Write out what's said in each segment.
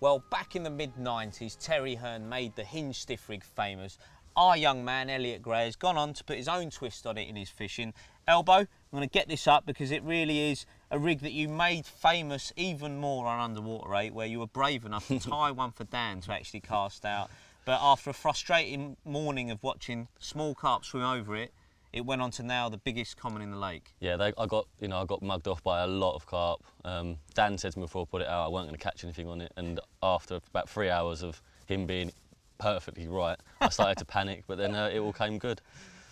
Well, back in the mid-90s, Terry Hearn made the hinge stiff rig famous. Our young man, Elliot Gray, has gone on to put his own twist on it in his fishing. Elbow, I'm going to get this up because it really is a rig that you made famous even more on Underwater 8, where you were brave enough to tie one for Dan to actually cast out. But after a frustrating morning of watching small carp swim over it, it went on to now the biggest common in the lake. Yeah, I got mugged off by a lot of carp. Dan said to me before I put it out I weren't going to catch anything on it, and after about 3 hours of him being perfectly right, I started to panic, but then it all came good.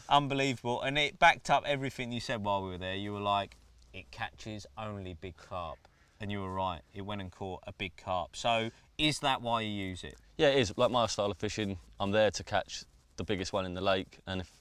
Unbelievable, and it backed up everything you said while we were there. You were like, it catches only big carp, and you were right. It went and caught a big carp. So is that why you use it? Yeah, it is. Like my style of fishing, I'm there to catch the biggest one in the lake, and if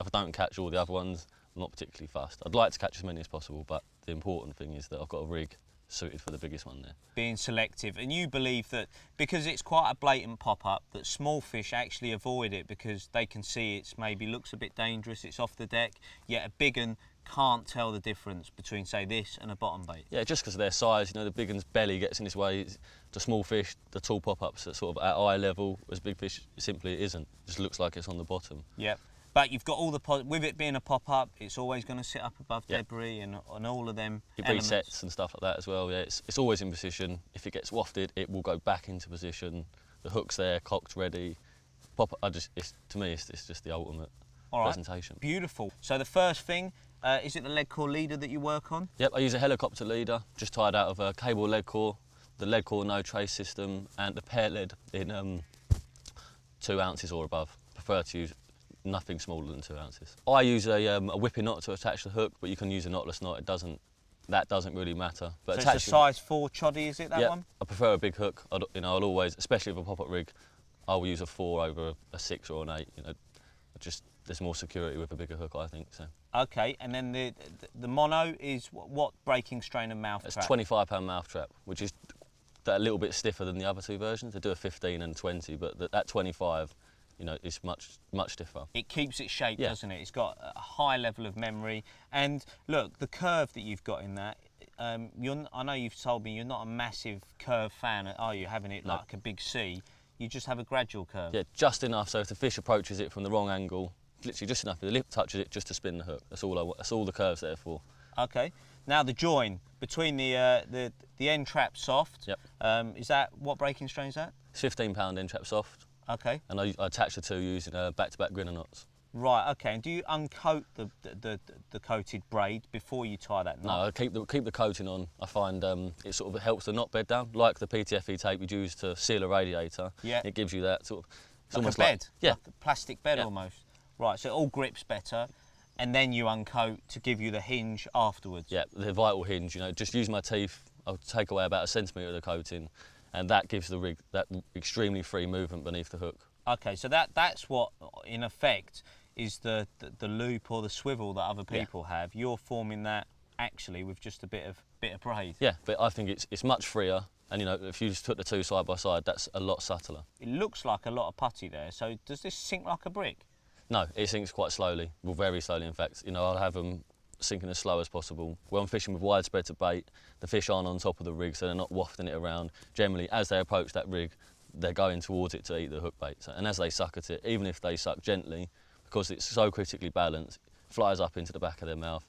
I don't catch all the other ones, I'm not particularly fussed. I'd like to catch as many as possible, but the important thing is that I've got a rig suited for the biggest one there. Being selective, and you believe that because it's quite a blatant pop-up, that small fish actually avoid it because they can see it's maybe looks a bit dangerous, it's off the deck, yet a big un can't tell the difference between, say, this and a bottom bait. Yeah, just because of their size, the big un's belly gets in this way. The small fish, the tall pop-ups are sort of at eye level, as big fish simply it isn't. It just looks like it's on the bottom. Yep. But you've got all the with it being a pop-up, it's always going to sit up above debris and all of them. It elements. resets and stuff like that as well. Yeah, it's always in position. If it gets wafted, it will go back into position. The hook's there, cocked, ready. To me, it's just the ultimate presentation. Beautiful. So the first thing, is it the lead core leader that you work on? Yep, I use a helicopter leader, just tied out of a cable lead core, the lead core no trace system, and the pear lead in 2 ounces or above. Prefer to use nothing smaller than 2 ounces. I use a whipping knot to attach the hook, but you can use a knotless knot. That doesn't really matter. But so it's a size 4 choddy, is it, that one? I prefer a big hook. I'll always, especially with a pop-up rig, I will use a 4 over a 6 or an 8. There's more security with a bigger hook, I think. So. Okay, and then the mono is what breaking strain and mouth trap? It's £25 mouth trap, which is a little bit stiffer than the other two versions. They do a 15 and 20, but that 25. It's much stiffer. It keeps its shape, doesn't it? It's got a high level of memory. And look, the curve that you've got in that, I know you've told me you're not a massive curve fan, are you? Having it like a big C, you just have a gradual curve. Yeah, just enough so if the fish approaches it from the wrong angle, literally just enough, if the lip touches it just to spin the hook. That's all the curve's there for. Okay. Now the join between the end trap soft. Yep. Is that what breaking strain is that? It's £15 end trap soft. Okay. And I attach the two using back-to-back grinner knots. Right. Okay. And do you uncoat the coated braid before you tie that knot? No, I keep the coating on. I find it sort of helps the knot bed down, like the PTFE tape you'd use to seal a radiator. Yeah. It gives you that sort of. It's almost like a bed. Yeah. Like a plastic bed almost. Right. So it all grips better, and then you uncoat to give you the hinge afterwards. Yeah. The vital hinge. Just use my teeth. I'll take away about 1 centimetre of the coating. And that gives the rig that extremely free movement beneath the hook. Okay, so that's what, in effect, is the loop or the swivel that other people have. You're forming that actually with just a bit of braid. Yeah, but I think it's much freer. And if you just put the two side by side, that's a lot subtler. It looks like a lot of putty there. So does this sink like a brick? No, it sinks quite slowly. Well, very slowly, in fact. I'll have them sinking as slow as possible. When I'm fishing with wide spreads of bait, the fish aren't on top of the rig, so they're not wafting it around. Generally, as they approach that rig, they're going towards it to eat the hook bait. And as they suck at it, even if they suck gently, because it's so critically balanced, it flies up into the back of their mouth.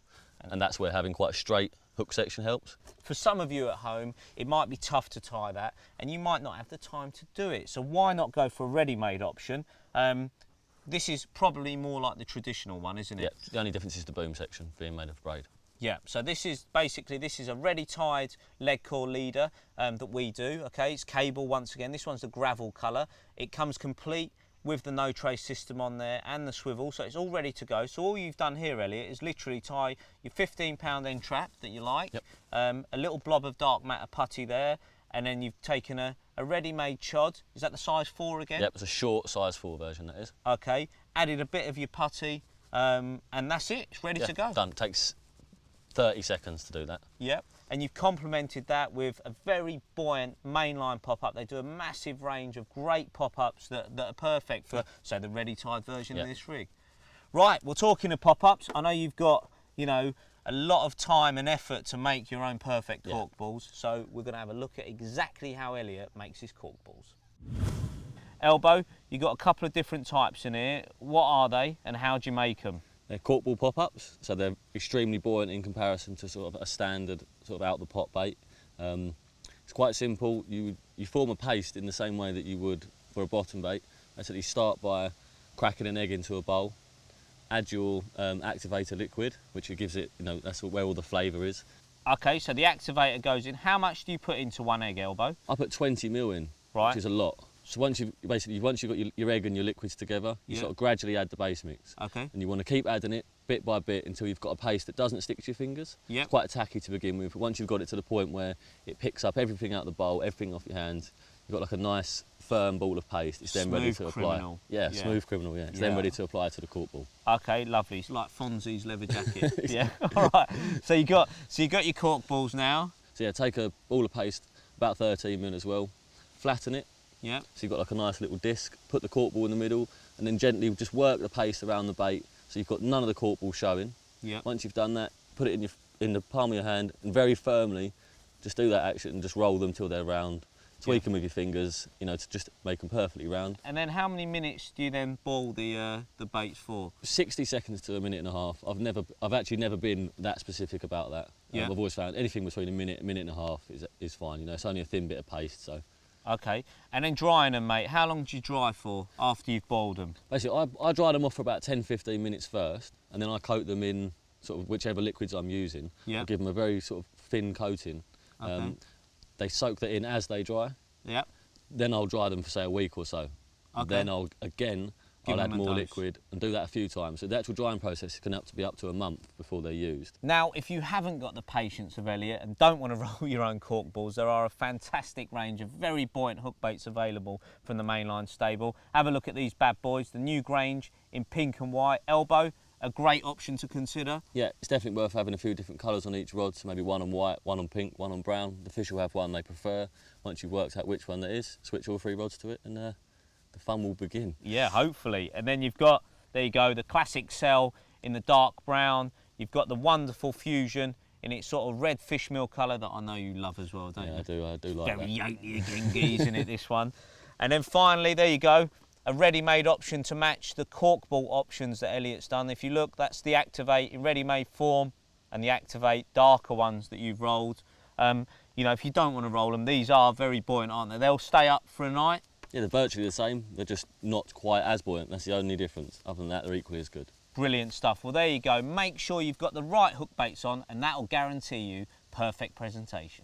And that's where having quite a straight hook section helps. For some of you at home, it might be tough to tie that, and you might not have the time to do it. So why not go for a ready-made option? This is probably more like the traditional one, isn't it? Yeah, the only difference is the boom section being made of braid. Yeah, so this is a ready tied lead core leader that we do, okay? It's cable once again. This one's the gravel colour. It comes complete with the no trace system on there and the swivel, so it's all ready to go. So all you've done here, Elliot, is literally tie your £15 end trap that you like, a little blob of dark matter putty there, and then you've taken a ready-made chod. Is that the size 4 again? Yep, it's a short size 4 version, that is. Okay, added a bit of your putty, and that's it. It's ready to go. Done. It takes 30 seconds to do that. Yep, and you've complemented that with a very buoyant mainline pop-up. They do a massive range of great pop-ups that are perfect for, say, the ready-tied version of this rig. Right, well, talking of pop-ups, I know you've got, a lot of time and effort to make your own perfect Yeah. cork balls. So we're going to have a look at exactly how Elliot makes his cork balls. Elbow, you've got a couple of different types in here. What are they and how do you make them? They're cork ball pop-ups, so they're extremely buoyant in comparison to sort of a standard sort of out the pot bait. It's quite simple. You form a paste in the same way that you would for a bottom bait. Basically start by cracking an egg into a bowl, add your activator liquid, which gives it, that's where all the flavour is. Okay, so the activator goes in. How much do you put into one egg, Elbow? I put 20 ml in, Right. which is a lot. So once you've got your egg and your liquids together, you sort of gradually add the base mix. Okay. And you want to keep adding it bit by bit until you've got a paste that doesn't stick to your fingers. Yep. It's quite tacky to begin with, but once you've got it to the point where it picks up everything out of the bowl, everything off your hands, you've got like a nice firm ball of paste. It's then ready to apply. Criminal. Yeah, smooth criminal, yeah. It's then ready to apply to the cork ball. Okay, lovely. It's like Fonzie's leather jacket. Yeah. All right. So you got your cork balls now. So yeah, take a ball of paste, about 13 mil as well, flatten it. Yeah. So you've got like a nice little disc, put the cork ball in the middle, and then gently just work the paste around the bait so you've got none of the cork ball showing. Yeah. Once you've done that, put it in the palm of your hand and very firmly just do that action and just roll them till they're round. Tweak them with your fingers, to just make them perfectly round. And then how many minutes do you then boil the baits for? 60 seconds to a minute and a half. I've actually never been that specific about that. Yeah. I've always found anything between a minute and a half is fine. It's only a thin bit of paste, so. Okay. And then drying them, mate. How long do you dry for after you've boiled them? Basically, I dry them off for about 10-15 minutes first, and then I coat them in sort of whichever liquids I'm using. Yeah. I give them a very sort of thin coating. Okay. They soak that in as they dry. Yeah. Then I'll dry them for say a week or so. Okay. Then I'll Give add them a more dose. liquid and do that a few times. So the actual drying process can be up to a month before they're used. Now, if you haven't got the patience of Elliot and don't want to roll your own cork balls, there are a fantastic range of very buoyant hook baits available from the Mainline stable. Have a look at these bad boys, the new Grange in pink and white. Elbow, a great option to consider. Yeah, it's definitely worth having a few different colours on each rod, so maybe one on white, one on pink, one on brown. The fish will have one they prefer. Once you've worked out which one that is, switch all 3 rods to it and the fun will begin. Yeah, hopefully. And then you've got, there you go, the classic cell in the dark brown. You've got the wonderful Fusion in its sort of red fishmeal colour that I know you love as well, don't you? Yeah, I do like Very that. Yankee again, geese in it, this one. And then finally, there you go, a ready-made option to match the cork ball options that Elliot's done. If you look, that's the Activate in ready-made form and the Activate darker ones that you've rolled. If you don't want to roll them, these are very buoyant, aren't they? They'll stay up for a night. Yeah, they're virtually the same. They're just not quite as buoyant. That's the only difference. Other than that, they're equally as good. Brilliant stuff. Well, there you go. Make sure you've got the right hook baits on and that will guarantee you perfect presentation.